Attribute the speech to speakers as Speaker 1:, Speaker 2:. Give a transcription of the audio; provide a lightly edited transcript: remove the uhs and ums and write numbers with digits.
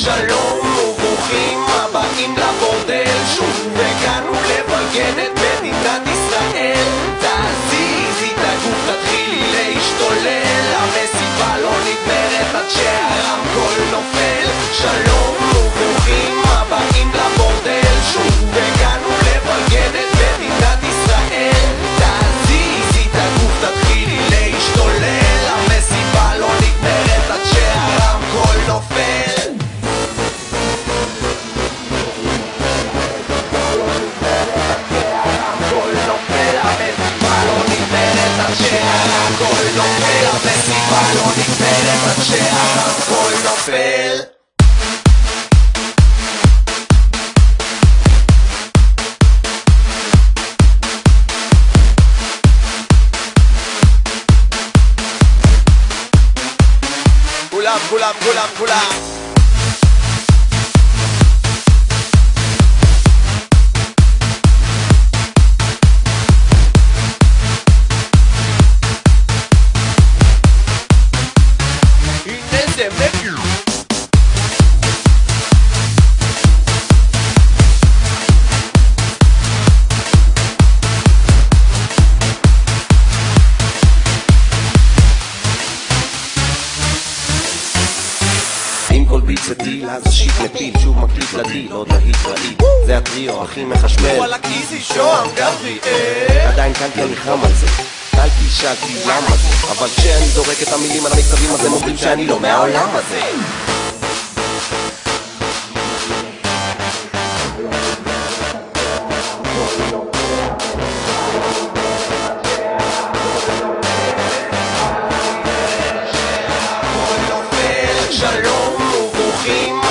Speaker 1: שלום וברוכים הבאים לבורדל, שוב הגענו לבלגן את מדינת ישראל. תזיזי את הגוף, תתחילי להשתולל, המסיבה לא נגמרת עד שהרמקול נופל. שלום וברוכים הבאים לבורדל, שוב הגענו לבלגן את מדינת ישראל. תזיזי את הגוף, תתחילי להשתולל, המסיבה לא נגמרת עד שהרמקול נופל. שהרמקול נופל, המסיבה לא נגמרת עד שהרמקול נופל. כולם, כולם, כולם, כולם. עם כל ביט וטיל, אז השיט מפיל, שוב מקליט לדיל, עוד להיט רעיל. זה הטריו הכי מחשמל, וואלה קיזי שוהם גבריאל. עדיין כאן כי אני חם על זה, שאלתי שאלתי למה זה, אבל כשאני זורק את המילים על המכתבים אז הם אומרים שאני לא מהעולם הזה. שלום וברוכים